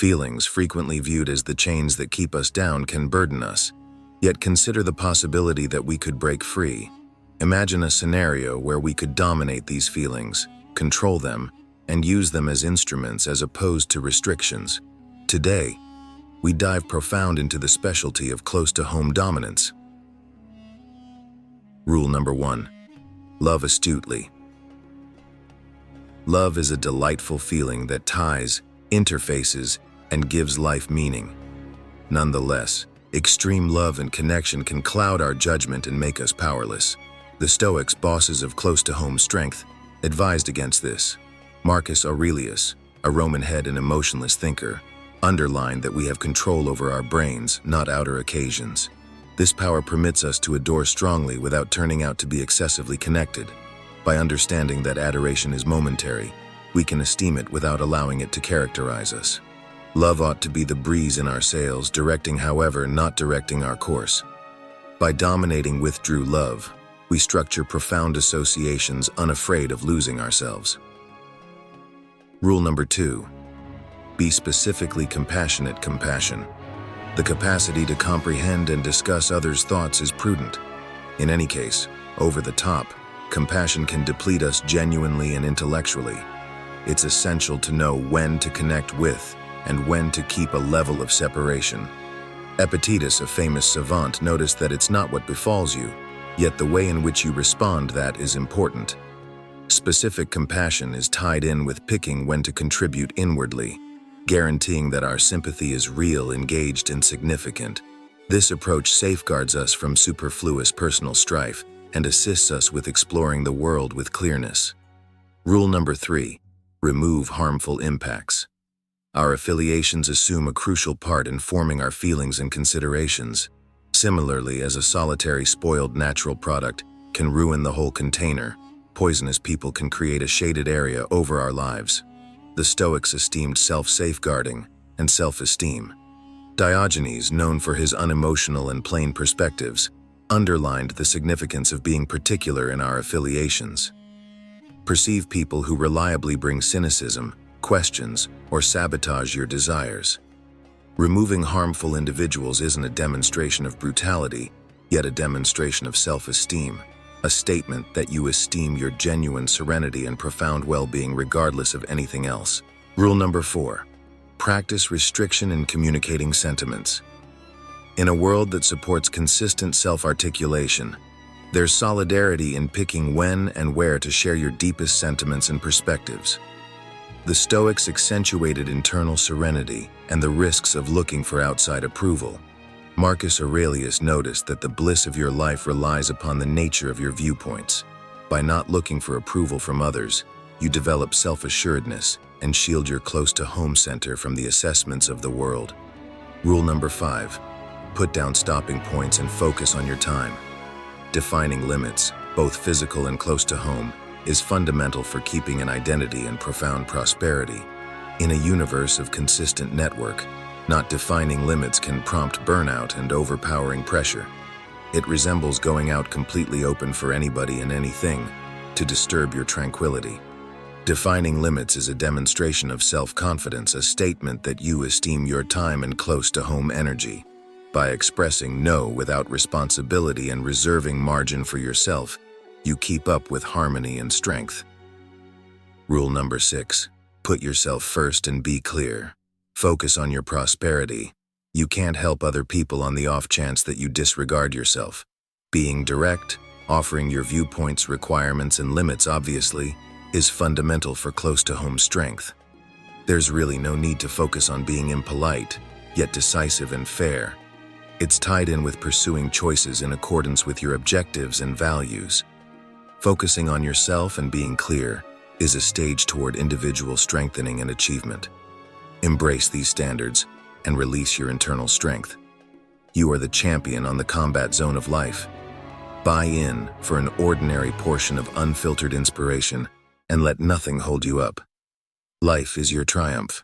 Feelings, frequently viewed as the chains that keep us down, can burden us. Yet consider the possibility that we could break free. Imagine a scenario where we could dominate these feelings, control them, and use them as instruments as opposed to restrictions. Today, we dive profound into the specialty of close-to-home dominance. Rule number 1. Love astutely. Love is a delightful feeling that ties, interfaces, and gives life meaning. Nonetheless, extreme love and connection can cloud our judgment and make us powerless. The Stoics, bosses of close-to-home strength, advised against this. Marcus Aurelius, a Roman head and emotionless thinker, underlined that we have control over our brains, not outer occasions. This power permits us to adore strongly without turning out to be excessively connected. By understanding that adoration is momentary, we can esteem it without allowing it to characterize us. Love ought to be the breeze in our sails, directing, however, not directing our course. By dominating with true love, we structure profound associations, unafraid of losing ourselves. Rule number 2. Be specifically compassionate. Compassion. The capacity to comprehend and discuss others' thoughts is prudent. In any case, over the top, compassion can deplete us genuinely and intellectually. It's essential to know when to connect with and when to keep a level of separation. Epictetus, a famous savant, noticed that it's not what befalls you, yet the way in which you respond that is important. Specific compassion is tied in with picking when to contribute inwardly, guaranteeing that our sympathy is real, engaged, and significant. This approach safeguards us from superfluous personal strife and assists us with exploring the world with clearness. Rule number 3. Remove harmful impacts. Our affiliations assume a crucial part in forming our feelings and considerations. Similarly, as a solitary spoiled natural product can ruin the whole container, poisonous people can create a shaded area over our lives. The Stoics esteemed self-safeguarding and self-esteem. Diogenes, known for his unemotional and plain perspectives, underlined the significance of being particular in our affiliations. Perceive people who reliably bring cynicism, questions, or sabotage your desires. Removing harmful individuals isn't a demonstration of brutality, yet a demonstration of self-esteem, a statement that you esteem your genuine serenity and profound well-being regardless of anything else. Rule number 4. Practice restriction in communicating sentiments. In a world that supports consistent self-articulation, there's solidarity in picking when and where to share your deepest sentiments and perspectives. The Stoics accentuated internal serenity and the risks of looking for outside approval. Marcus Aurelius noticed that the bliss of your life relies upon the nature of your viewpoints. By not looking for approval from others, you develop self-assuredness and shield your close-to-home center from the assessments of the world. Rule number 5. Put down stopping points and focus on your time. Defining limits, both physical and close to home, is fundamental for keeping an identity and profound prosperity. In a universe of consistent network, not defining limits can prompt burnout and overpowering pressure. It resembles going out completely open for anybody and anything to disturb your tranquility. Defining limits is a demonstration of self-confidence, a statement that you esteem your time and close-to-home energy. By expressing no without responsibility and reserving margin for yourself, you keep up with harmony and strength. Rule number 6. Put yourself first and be clear. Focus on your prosperity. You can't help other people on the off chance that you disregard yourself. Being direct, offering your viewpoints, requirements, and limits obviously, is fundamental for close-to-home strength. There's really no need to focus on being impolite, yet decisive and fair. It's tied in with pursuing choices in accordance with your objectives and values. Focusing on yourself and being clear is a stage toward individual strengthening and achievement. Embrace these standards and release your internal strength. You are the champion on the combat zone of life. Buy in for an ordinary portion of unfiltered inspiration and let nothing hold you up. Life is your triumph.